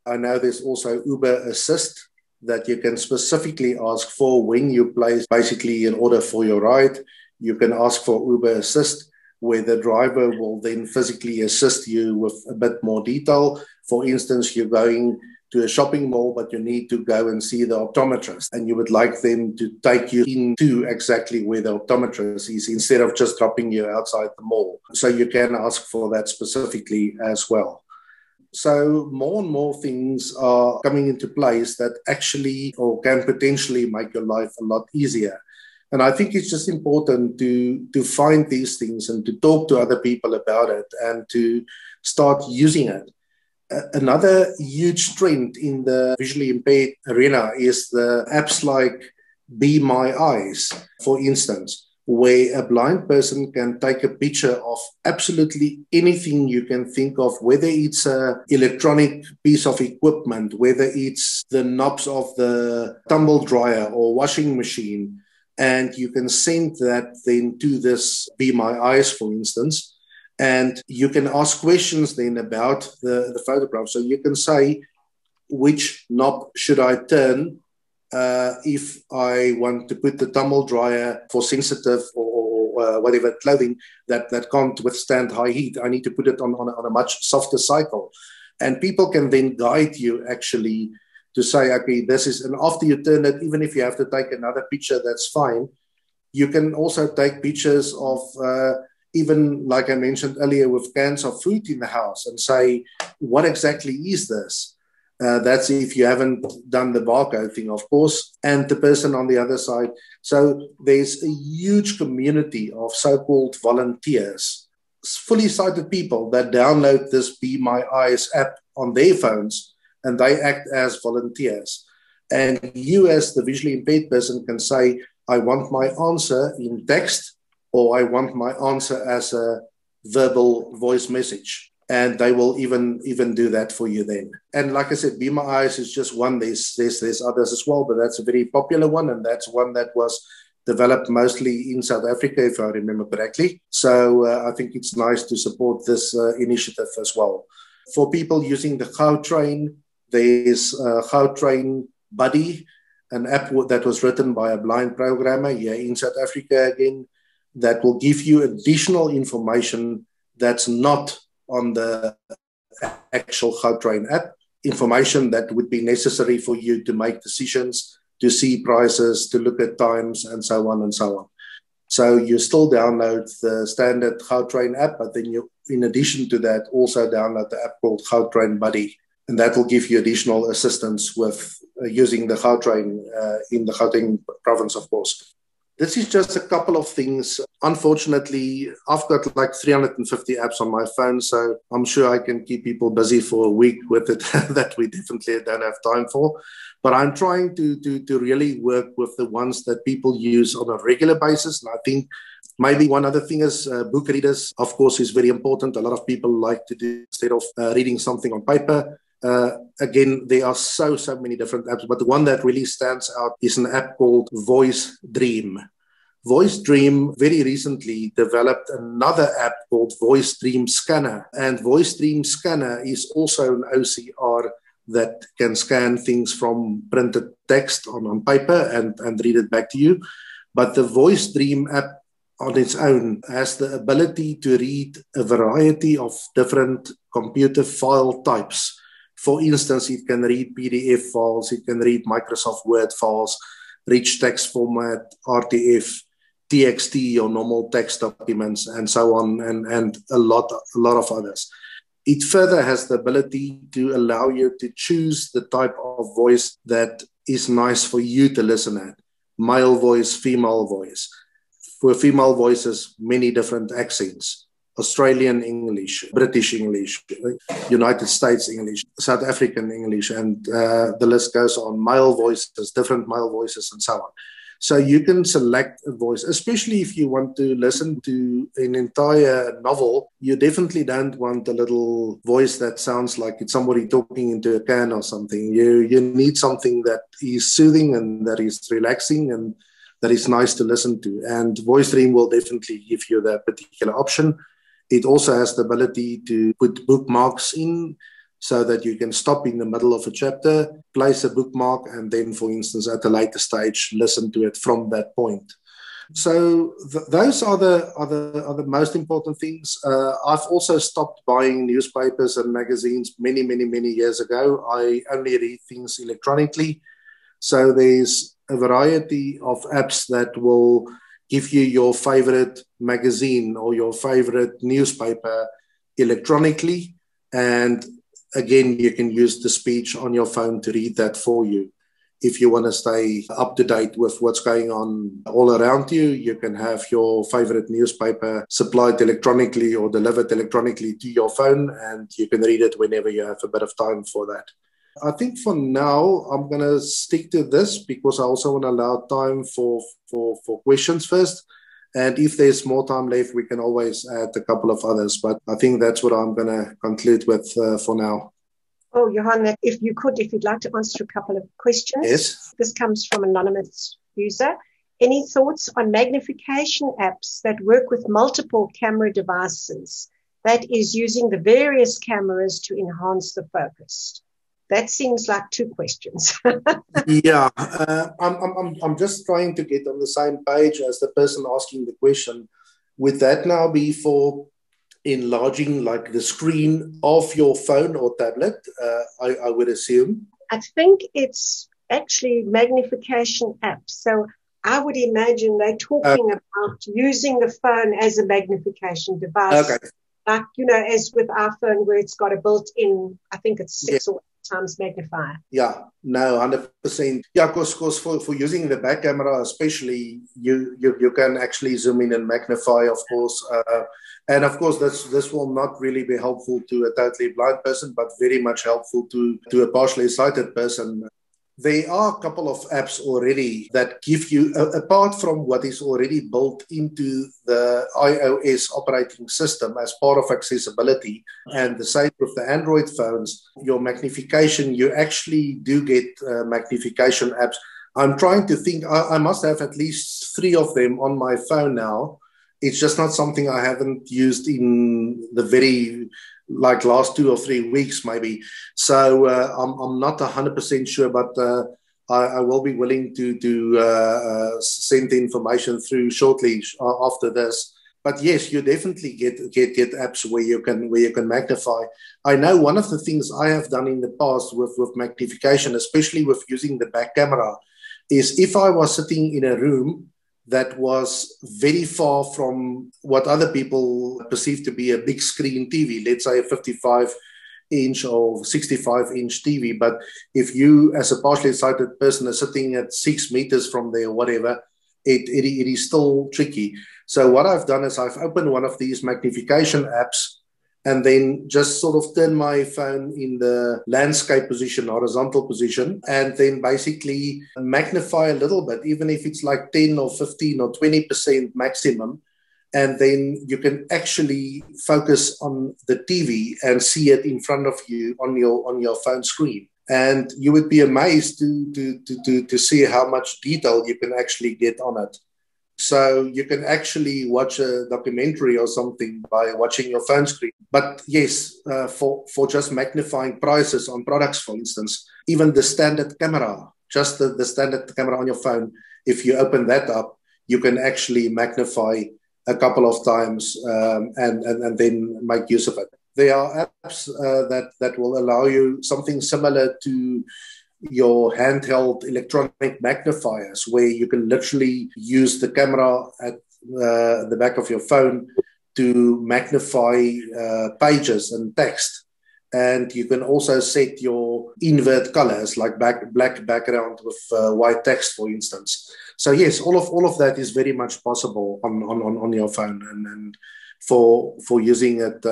I know there's also Uber Assist that you can specifically ask for when you place basically an order for your ride. You can ask for Uber Assist, where the driver will then physically assist you with a bit more detail. For instance, you're going to a shopping mall, but you need to go and see the optometrist, and you would like them to take you into exactly where the optometrist is instead of just dropping you outside the mall. So you can ask for that specifically as well. So more and more things are coming into place that actually or can potentially make your life a lot easier. And I think it's just important to find these things and to talk to other people about it and to start using it. Another huge trend in the visually impaired arena is the apps like Be My Eyes, for instance, where a blind person can take a picture of absolutely anything you can think of, whether it's an electronic piece of equipment, whether it's the knobs of the tumble dryer or washing machine, and you can send that then to this Be My Eyes, for instance, and you can ask questions then about the photograph. So you can say, which knob should I turn if I want to put the tumble dryer for sensitive or whatever clothing that can't withstand high heat? I need to put it on a much softer cycle. And people can then guide you actually to say, okay, this is, and after you turn it, even if you have to take another picture, that's fine. You can also take pictures of even, like I mentioned earlier, with cans of food in the house and say, what exactly is this? That's if you haven't done the barcode thing, of course, and the person on the other side. So there's a huge community of so-called volunteers, fully sighted people that download this Be My Eyes app on their phones, and they act as volunteers. And you as the visually impaired person can say, I want my answer in text, or I want my answer as a verbal voice message. And they will even do that for you then. And like I said, Be My Eyes is just one. There's others as well, but that's a very popular one, and that's one that was developed mostly in South Africa, if I remember correctly. So I think it's nice to support this initiative as well. For people using the Gautrain, there's Gautrain Buddy, an app that was written by a blind programmer here in South Africa again, that will give you additional information that's not on the actual Gautrain app, information that would be necessary for you to make decisions, to see prices, to look at times, and so on and so on. So you still download the standard Gautrain app, but then you, in addition to that, also download the app called Gautrain Buddy, and that will give you additional assistance with using the Gautrain in the Gauteng province, of course. This is just a couple of things. Unfortunately, I've got like 350 apps on my phone, so I'm sure I can keep people busy for a week with it that we definitely don't have time for. But I'm trying to really work with the ones that people use on a regular basis. And I think maybe one other thing is book readers, of course, is very important. A lot of people like to do instead of reading something on paper. Again, there are so many different apps, but the one that really stands out is an app called Voice Dream. Voice Dream very recently developed another app called Voice Dream Scanner, and Voice Dream Scanner is also an OCR that can scan things from printed text on paper and read it back to you. But the Voice Dream app on its own has the ability to read a variety of different computer file types. For instance, it can read PDF files, it can read Microsoft Word files, rich text format, RTF, TXT or normal text documents, and so on, and a lot of others. It further has the ability to allow you to choose the type of voice that is nice for you to listen at. Male voice, female voice. For female voices, many different accents. Australian English, British English, United States English, South African English, and the list goes on. Male voices, different male voices, and so on. So you can select a voice, especially if you want to listen to an entire novel. You definitely don't want a little voice that sounds like it's somebody talking into a can or something. You need something that is soothing and that is relaxing and that is nice to listen to. And Voice Dream will definitely give you that particular option. It also has the ability to put bookmarks in so that you can stop in the middle of a chapter, place a bookmark, and then, for instance, at a later stage, listen to it from that point. So those are the most important things. I've also stopped buying newspapers and magazines many years ago. I only read things electronically. So there's a variety of apps that will give you your favorite magazine or your favorite newspaper electronically. And again, you can use the speech on your phone to read that for you. If you want to stay up to date with what's going on all around you, you can have your favorite newspaper supplied electronically or delivered electronically to your phone, and you can read it whenever you have a bit of time for that. I think for now, I'm going to stick to this because I also want to allow time for questions first. And if there's more time left, we can always add a couple of others. But I think that's what I'm going to conclude with for now. Oh, Johan, if you'd like to answer a couple of questions. Yes. This comes from an anonymous user. Any thoughts on magnification apps that work with multiple camera devices, that is using the various cameras to enhance the focus? That seems like two questions. Yeah, I'm just trying to get on the same page as the person asking the question. Would that now be for enlarging like the screen of your phone or tablet? I would assume. I think it's actually magnification apps. So I would imagine they're talking about using the phone as a magnification device. Okay. Like, as with our phone where it's got a built-in, I think it's 6 or 8 times magnifier. Yeah, no, 100%. Yeah, because for using the back camera especially, you can actually zoom in and magnify, of course. And of course, this will not really be helpful to a totally blind person, but very much helpful to a partially sighted person. There are a couple of apps already that give you, apart from what is already built into the iOS operating system as part of accessibility, and the same with the Android phones, your magnification, you actually do get magnification apps. I'm trying to think, I must have at least 3 of them on my phone now. It's just not something I haven't used in the very last 2 or 3 weeks maybe. So I'm not 100% sure, but I will be willing to send the information through shortly after this. But yes, you definitely get apps where you can magnify. I know one of the things I have done in the past with magnification, especially with using the back camera, is if I was sitting in a room that was very far from what other people perceive to be a big screen TV, let's say a 55-inch or 65-inch TV. But if you, as a partially sighted person, are sitting at 6 meters from there or whatever, it is still tricky. So what I've done is I've opened one of these magnification apps and then just sort of turn my phone in the landscape position, horizontal position, and then basically magnify a little bit, even if it's like 10 or 15 or 20% maximum. And then you can actually focus on the TV and see it in front of you on your phone screen. And you would be amazed to see how much detail you can actually get on it. So you can actually watch a documentary or something by watching your phone screen. But yes, for just magnifying prices on products, for instance, even the standard camera, just the standard camera on your phone, if you open that up, you can actually magnify a couple of times and then make use of it. There are apps that will allow you something similar to your handheld electronic magnifiers, where you can literally use the camera at the back of your phone to magnify pages and text. And you can also set your invert colors, like black background with white text, for instance. So yes, all of that is very much possible on your phone, and for using it.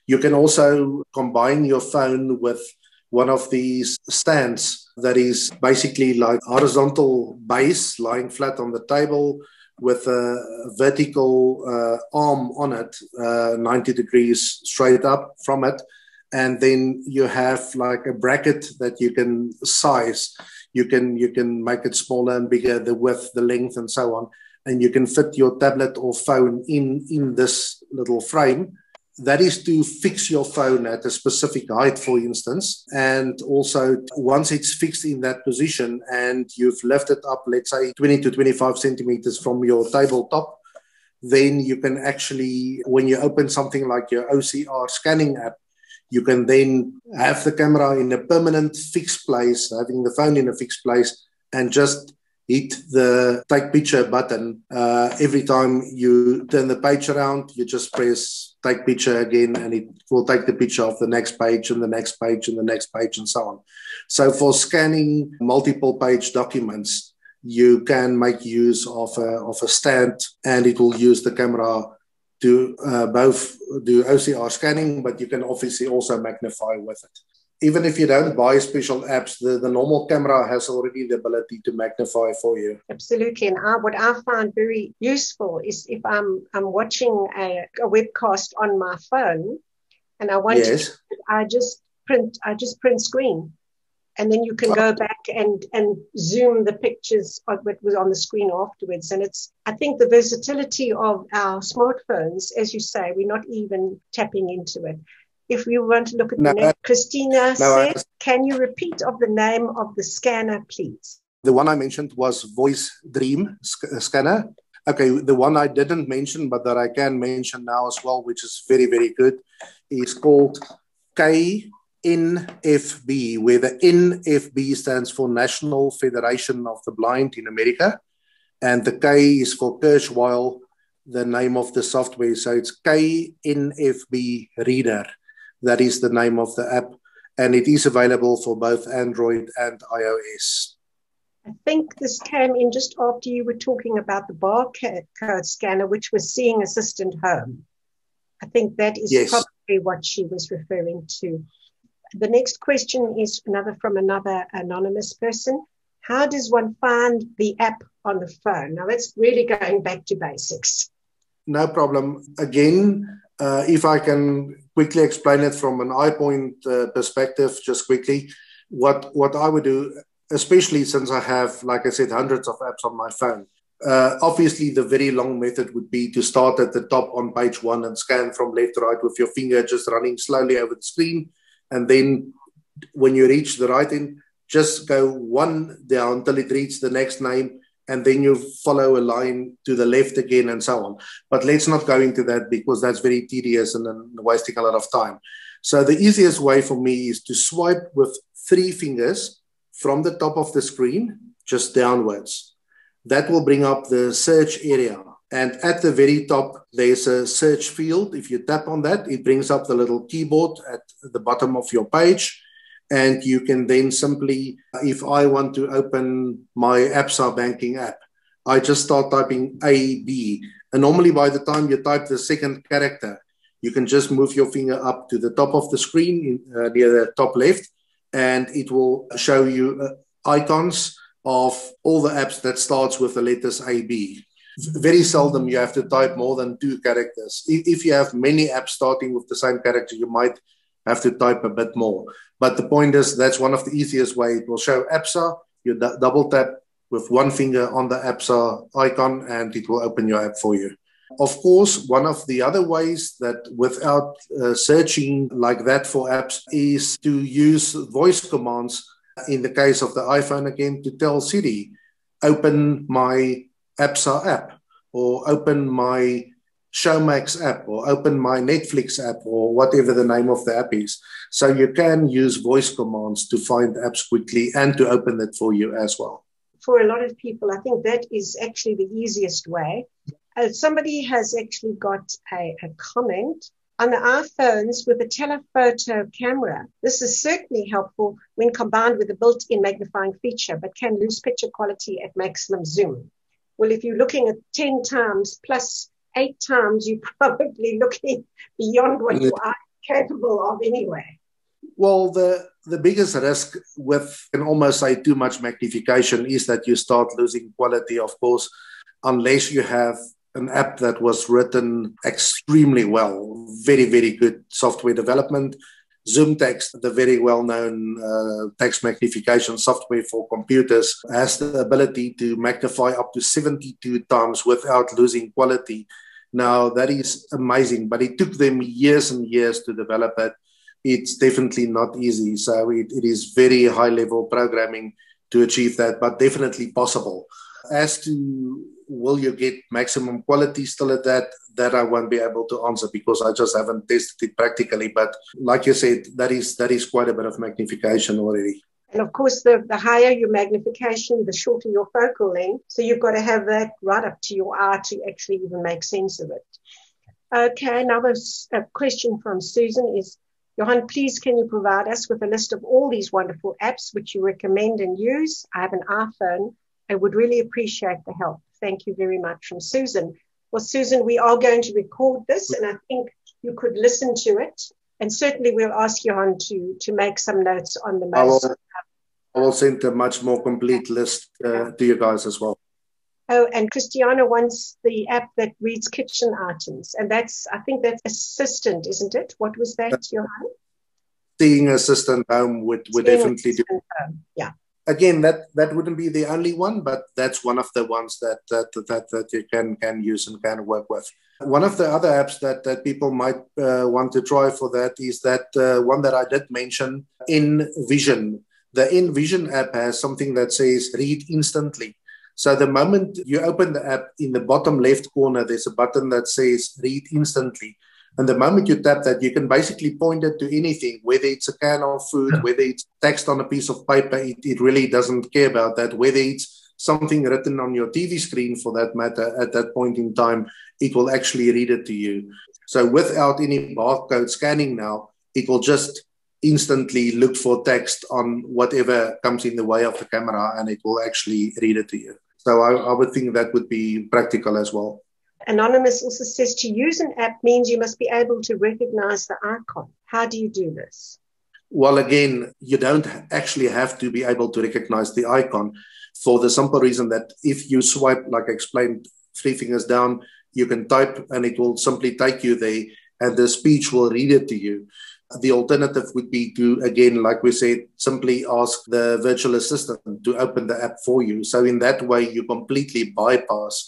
You can also combine your phone with one of these stands that is basically like horizontal base lying flat on the table with a vertical arm on it, 90 degrees straight up from it. And then you have like a bracket that you can size. You can make it smaller and bigger, the width, the length, and so on. And you can fit your tablet or phone in this little frame. That is to fix your phone at a specific height, for instance. And also, once it's fixed in that position and you've lifted up, let's say, 20 to 25 centimeters from your tabletop, then you can actually, when you open something like your OCR scanning app, you can then have the camera in a permanent fixed place, having the phone in a fixed place, and just hit the take picture button. Every time you turn the page around, you just press take picture again, and it will take the picture of the next page and the next page and the next page and so on. So for scanning multiple page documents, you can make use of a stand, and it will use the camera to both do OCR scanning, but you can obviously also magnify with it. Even if you don't buy special apps, the normal camera has already the ability to magnify for you. Absolutely. And what I find very useful is if I'm watching a webcast on my phone and I want to, I just print screen. And then you can go back and zoom the pictures of what was on the screen afterwards. And I think the versatility of our smartphones, as you say, we're not even tapping into it. If we want to look at the name, Christina said, can you repeat of the name of the scanner, please? The one I mentioned was Voice Dream Scanner. Okay, the one I didn't mention, but that I can mention now as well, which is very, very good, is called KNFB, where the NFB stands for National Federation of the Blind in America, and the K is for Kurzweil, the name of the software. So it's KNFB Reader. That is the name of the app, and it is available for both Android and iOS. I think this came in just after you were talking about the barcode scanner, which was Seeing Assistant Home. I think that is probably what she was referring to. The next question is from another anonymous person. How does one find the app on the phone? Now, that's really going back to basics. No problem. Again, if I can quickly explain it from an iPoint perspective, just quickly, what I would do, especially since I have, like I said, hundreds of apps on my phone. Obviously, the very long method would be to start at the top on page 1 and scan from left to right with your finger just running slowly over the screen. And then when you reach the right end, just go one down till it reaches the next name, and then you follow a line to the left again and so on. But let's not go into that because that's very tedious and wasting a lot of time. So the easiest way for me is to swipe with 3 fingers from the top of the screen, just downwards. That will bring up the search area. And at the very top, there's a search field. If you tap on that, it brings up the little keyboard at the bottom of your page. And you can then simply, if I want to open my ABSA banking app, I just start typing AB. And normally by the time you type the second character, you can just move your finger up to the top of the screen near the top left, and it will show you icons of all the apps that starts with the letters AB. Very seldom you have to type more than 2 characters. If you have many apps starting with the same character, you might have to type a bit more. But the point is, that's one of the easiest ways. It will show ABSA. You double tap with 1 finger on the ABSA icon, and it will open your app for you. Of course, one of the other ways that without searching like that for apps is to use voice commands. In the case of the iPhone, again, to tell Siri, open my ABSA app, or open my Showmax app, or open my Netflix app, or whatever the name of the app is. So you can use voice commands to find apps quickly and to open it for you as well. For a lot of people, I think that is actually the easiest way. Somebody has actually got a comment. On the iPhones with a telephoto camera, this is certainly helpful when combined with a built-in magnifying feature, but can lose picture quality at maximum zoom. Well, if you're looking at 10 times plus 8 times, you're probably looking beyond what you are capable of anyway. Well, the biggest risk with, can almost say, too much magnification is that you start losing quality, of course, unless you have an app that was written extremely well, very, very good software development. Zoom Text, the very well-known text magnification software for computers, has the ability to magnify up to 72 times without losing quality. Now, that is amazing, but it took them years and years to develop it. It's definitely not easy. So it is very high-level programming to achieve that, but definitely possible. As to will you get maximum quality still at that I won't be able to answer because I just haven't tested it practically. But like you said, that is quite a bit of magnification already. And of course, the higher your magnification, the shorter your focal length. So you've got to have that right up to your eye to actually even make sense of it. Okay, another question from Susan is, Johan, please can you provide us with a list of all these wonderful apps which you recommend and use? I have an iPhone. I would really appreciate the help. Thank you very much, from Susan. Well, Susan, we are going to record this, and I think you could listen to it. And certainly we'll ask Johan to make some notes on the most. I will send a much more complete list to you guys as well. Oh, and Christiana wants the app that reads kitchen items. And I think that's Assistant, isn't it? What was that, Johan? Seeing Assistant Home would definitely do. Yeah. Again, that wouldn't be the only one, but that's one of the ones that you can use and can work with. One of the other apps that people might want to try for that is that one that I did mention, InVision. The InVision app has something that says read instantly. So the moment you open the app, in the bottom left corner, there's a button that says read instantly. And the moment you tap that, you can basically point it to anything, whether it's a can of food, whether it's text on a piece of paper, it really doesn't care about that. Whether it's something written on your TV screen, for that matter, at that point in time, it will actually read it to you. So without any barcode scanning now, it will just instantly look for text on whatever comes in the way of the camera, and it will actually read it to you. So I would think that would be practical as well. Anonymous also says to use an app means you must be able to recognize the icon. How do you do this? Well, again, you don't actually have to be able to recognize the icon, for the simple reason that if you swipe, like I explained, 3 fingers down, you can type and it will simply take you there and the speech will read it to you. The alternative would be to, again, like we said, simply ask the virtual assistant to open the app for you. So in that way, you completely bypass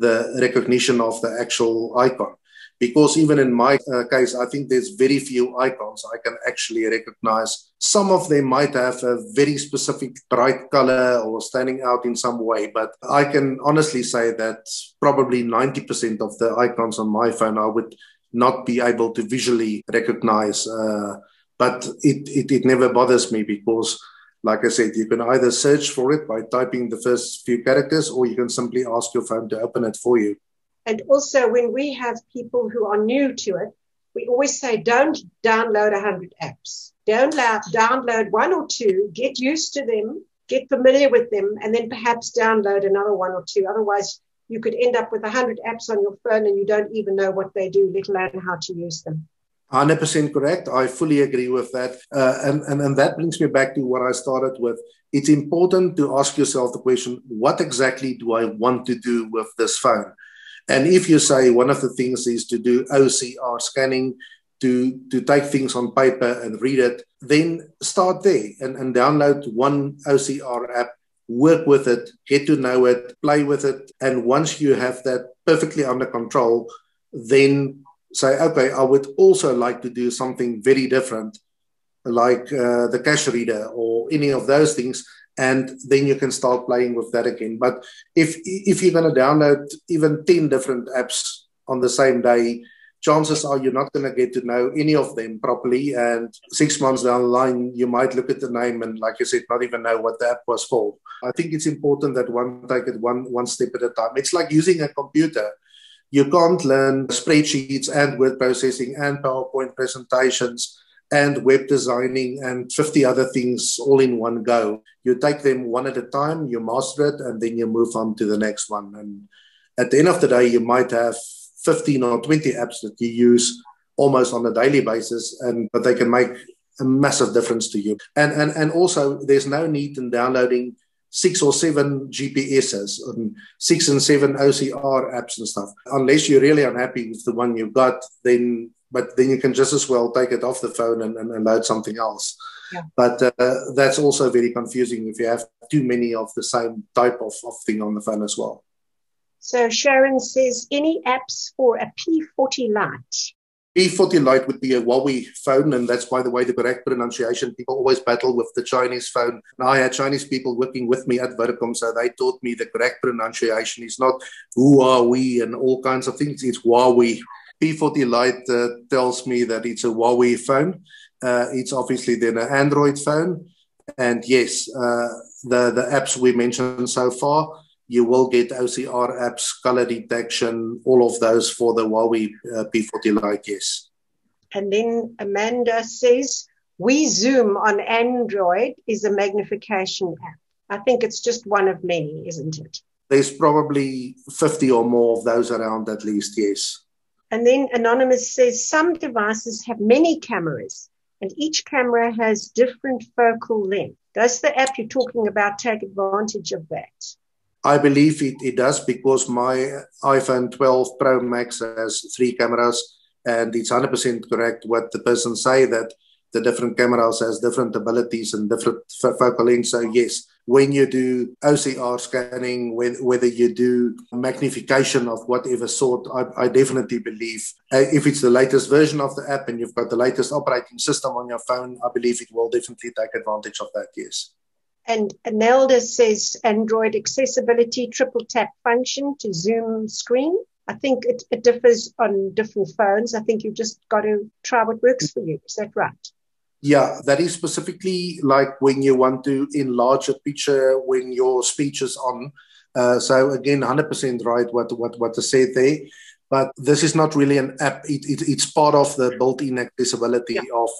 the recognition of the actual icon. Because even in my case, I think there's very few icons I can actually recognize. Some of them might have a very specific bright color or standing out in some way, but I can honestly say that probably 90% of the icons on my phone I would not be able to visually recognize. But it never bothers me because, like I said, you can either search for it by typing the first few characters, or you can simply ask your phone to open it for you. And also, when we have people who are new to it, we always say, don't download 100 apps. Download 1 or 2, get used to them, get familiar with them, and then perhaps download another 1 or 2. Otherwise, you could end up with 100 apps on your phone and you don't even know what they do, let alone how to use them. 100% correct. I fully agree with that. And that brings me back to what I started with. It's important to ask yourself the question, what exactly do I want to do with this phone? And if you say one of the things is to do OCR scanning, to take things on paper and read it, then start there and download one OCR app, work with it, get to know it, play with it. And once you have that perfectly under control, then say, okay, I would also like to do something very different, like the cash reader or any of those things. And then you can start playing with that again. But if you're going to download even 10 different apps on the same day, chances are you're not going to get to know any of them properly. And 6 months down the line, you might look at the name and, like you said, not even know what the app was for. I think it's important that one take it one step at a time. It's like using a computer. You can't learn spreadsheets and word processing and PowerPoint presentations and web designing and 50 other things all in one go. You take them one at a time, you master it, and then you move on to the next one. And at the end of the day, you might have 15 or 20 apps that you use almost on a daily basis, but they can make a massive difference to you. And also, there's no need in downloading 6 or 7 GPSs and 6 and 7 OCR apps and stuff. Unless you're really unhappy with the one you've got, then you can just as well take it off the phone and load something else. Yeah. But that's also very confusing if you have too many of the same type of thing on the phone as well. So Sharon says, any apps for a P40 Lite? P40 Lite would be a Huawei phone, and that's, by the way, the correct pronunciation. People always battle with the Chinese phone. And I had Chinese people working with me at Vodafone, so they taught me the correct pronunciation. It's not Huawei and all kinds of things. It's Huawei. P40 Lite tells me that it's a Huawei phone. It's obviously then an Android phone. And yes, the apps we mentioned so far, you will get OCR apps, color detection, all of those for the Huawei P40 Lite, yes. And then Amanda says, Zoom on Android is a magnification app. I think it's just one of many, isn't it? There's probably 50 or more of those around at least, yes. And then Anonymous says, some devices have many cameras, and each camera has different focal length. Does the app you're talking about take advantage of that? I believe it does, because my iPhone 12 Pro Max has 3 cameras, and it's 100% correct what the person say, that the different cameras has different abilities and different focal lengths. So yes, when you do OCR scanning, whether you do magnification of whatever sort, I definitely believe if it's the latest version of the app and you've got the latest operating system on your phone, I believe it will definitely take advantage of that, yes. And Nelda says Android accessibility triple tap function to zoom screen. I think it differs on different phones. I think you've just got to try what works for you. Is that right? Yeah, that is specifically like when you want to enlarge a picture when your speech is on. So again, 100% right what I said there. But this is not really an app. It's part of the built-in accessibility of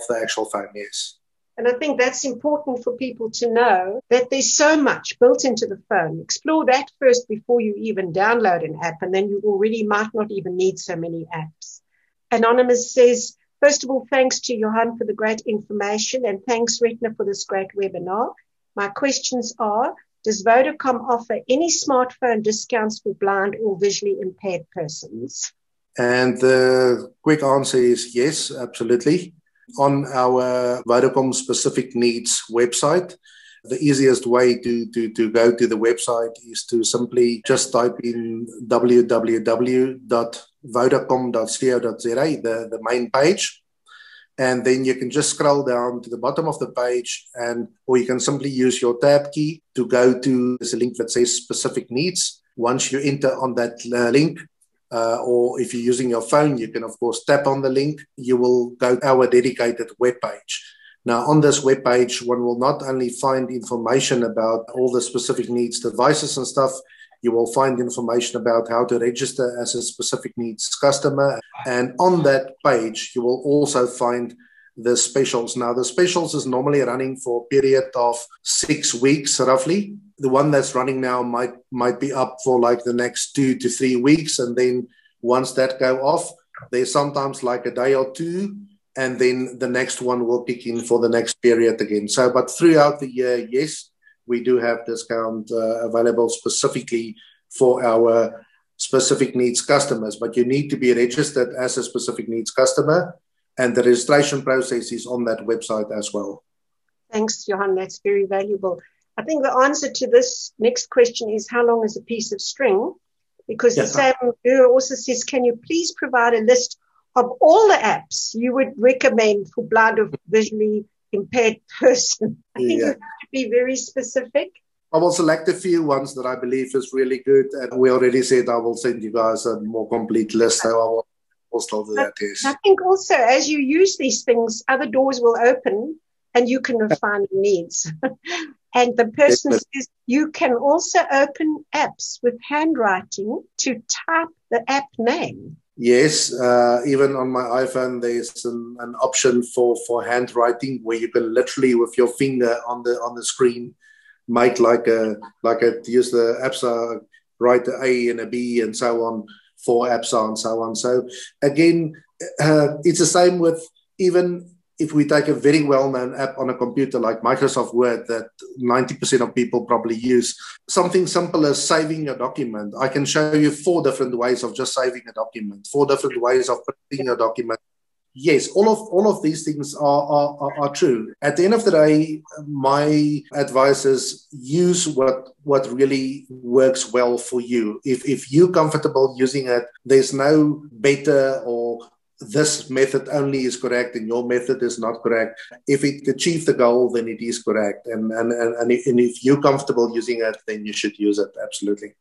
the actual phone, yes. And I think that's important for people to know that there's so much built into the phone. Explore that first before you even download an app, and then you already might not even need so many apps. Anonymous says, first of all, thanks to Johan for the great information, and thanks, Retna, for this great webinar. My questions are, does Vodacom offer any smartphone discounts for blind or visually impaired persons? And the quick answer is yes, absolutely. On our Vodacom Specific Needs website, the easiest way to go to the website is to simply just type in www.vodacom.co.za, the main page, and then you can just scroll down to the bottom of the page, or you can simply use your tab key to go to this link that says Specific Needs. Once you enter on that link, or if you're using your phone, you can, of course, tap on the link. You will go to our dedicated webpage. Now, on this webpage, one will not only find information about all the specific needs devices and stuff, you will find information about how to register as a specific needs customer. And on that page, you will also find the specials. Now, the specials is normally running for a period of 6 weeks, roughly. The one that's running now might be up for like the next 2 to 3 weeks. And then once that go off, there's sometimes like a day or two, and then the next one will kick in for the next period again. So, but throughout the year, yes, we do have discount available specifically for our specific needs customers. But you need to be registered as a specific needs customer, and the registration process is on that website as well. Thanks, Johan. That's very valuable. I think the answer to this next question is, how long is a piece of string? Because the same viewer also says, can you please provide a list of all the apps you would recommend for blind or visually impaired person? I think you have to be very specific. I will select a few ones that I believe is really good. And we already said I will send you guys a more complete list. So I will still do that, yes. I think also as you use these things, other doors will open and you can refine your needs. And the person says you can also open apps with handwriting to type the app name? Yes, even on my iPhone, there's an option for handwriting where you can literally with your finger on the screen make use the APSA, write the A and a B and so on for APSA and so on. So again, it's the same with even if we take a very well-known app on a computer like Microsoft Word that 90% of people probably use, something simple as saving a document. I can show you 4 different ways of just saving a document, 4 different ways of printing a document. Yes, all of these things are true. At the end of the day, my advice is use what really works well for you. If you're comfortable using it, there's no better or this method only is correct and your method is not correct. If it achieves the goal, then it is correct. And if you're comfortable using it, then you should use it. Absolutely.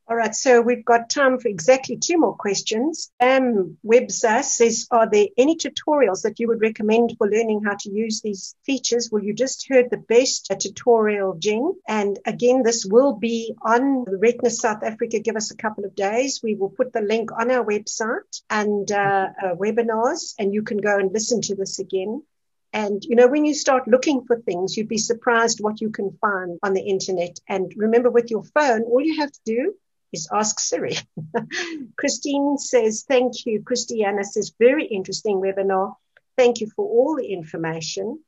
All right, so we've got time for exactly 2 more questions. Webza says, are there any tutorials that you would recommend for learning how to use these features? Well, you just heard the best tutorial, Jen. And again, this will be on Retina South Africa. Give us a couple of days. We will put the link on our website and webinars, and you can go and listen to this again. And, you know, when you start looking for things, you'd be surprised what you can find on the internet. And remember, with your phone, all you have to do is ask Siri. Christine says, thank you. Christiana says, very interesting webinar. Thank you for all the information.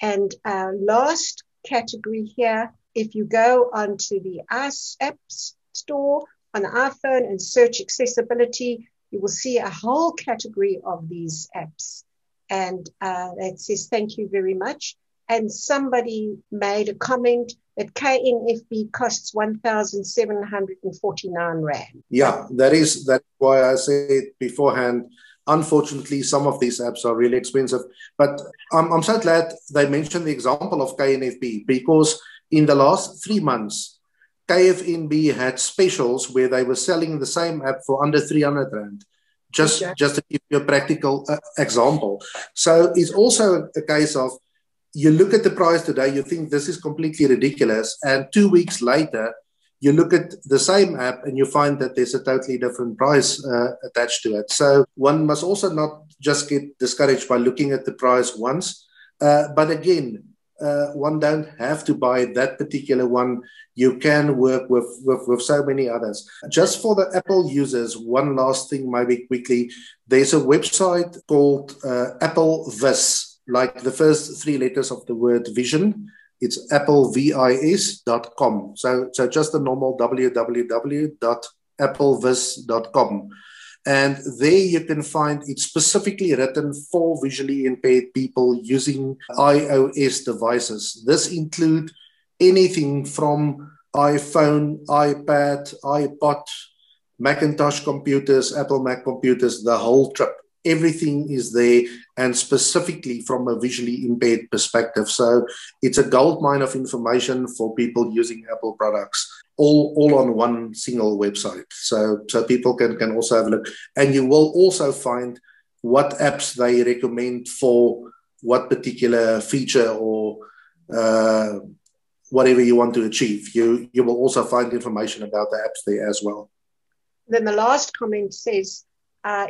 And our last category here, if you go onto the apps store on the iPhone and search accessibility, you will see a whole category of these apps. And that says, thank you very much. And somebody made a comment that KNFB costs 1,749 Rand. Yeah, that's why I said beforehand, unfortunately, some of these apps are really expensive. But I'm so glad they mentioned the example of KNFB, because in the last 3 months, KFNB had specials where they were selling the same app for under 300 Rand. Just to give you a practical example. So it's also a case of, you look at the price today, you think this is completely ridiculous, and 2 weeks later, you look at the same app and you find that there's a totally different price attached to it. So one must also not just get discouraged by looking at the price once, but again, one don't have to buy that particular one. You can work with so many others. Just for the Apple users, one last thing maybe quickly, there's a website called Apple Vis. Like the first 3 letters of the word vision, it's applevis.com. So just the normal www.applevis.com. And there you can find it's specifically written for visually impaired people using iOS devices. This includes anything from iPhone, iPad, iPod, Macintosh computers, Apple Mac computers, the whole trip. Everything is there, and specifically from a visually impaired perspective. So it's a goldmine of information for people using Apple products, all on one single website. So people can also have a look. And you will also find what apps they recommend for what particular feature or whatever you want to achieve. You will also find information about the apps there as well. Then the last comment says,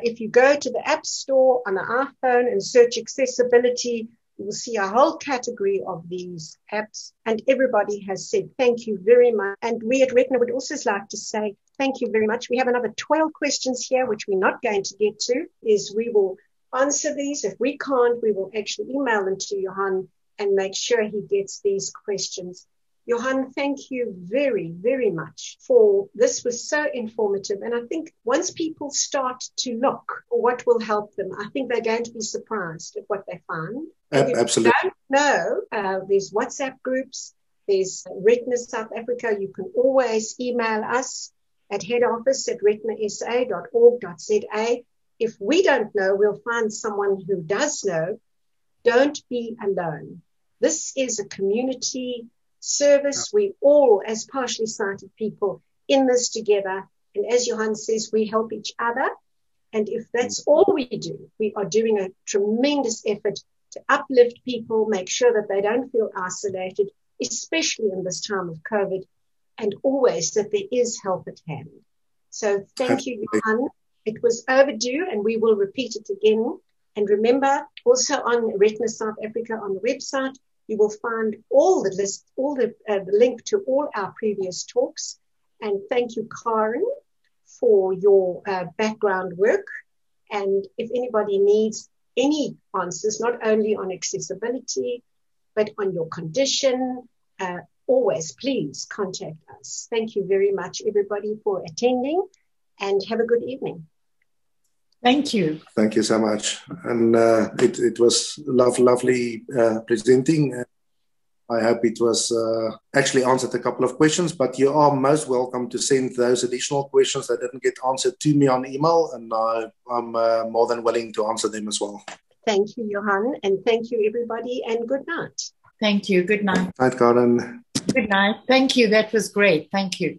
if you go to the App Store on the iPhone and search accessibility, you will see a whole category of these apps. And everybody has said thank you very much. And we at Retina would also like to say thank you very much. We have another 12 questions here, which we're not going to get to. We will answer these. If we can't, we will actually email them to Johan and make sure he gets these questions. Johan, thank you very, very much for this. Was so informative. And I think once people start to look for what will help them, I think they're going to be surprised at what they find. Absolutely. If you don't know, there's WhatsApp groups, there's Retina South Africa. You can always email us at head office at retinasa.org.za. If we don't know, we'll find someone who does know. Don't be alone. This is a community service. We all, as partially sighted people, in this together. And as Johan says, we help each other. And if that's all we do, we are doing a tremendous effort to uplift people, make sure that they don't feel isolated, especially in this time of COVID, and always that there is help at hand. So thank you, Johan. It was overdue, and we will repeat it again. And remember, also on Retina South Africa on the website, you will find all the list, all the link to all our previous talks. And thank you, Karen, for your background work. And if anybody needs any answers, not only on accessibility, but on your condition, always please contact us. Thank you very much, everybody, for attending, and have a good evening. Thank you. Thank you so much. And it was lovely presenting. I hope it was actually answered a couple of questions, but you are most welcome to send those additional questions that didn't get answered to me on email, and I'm more than willing to answer them as well. Thank you, Johan, and thank you, everybody, and good night. Thank you. Good night. Night, Karen. Good night. Thank you. That was great. Thank you.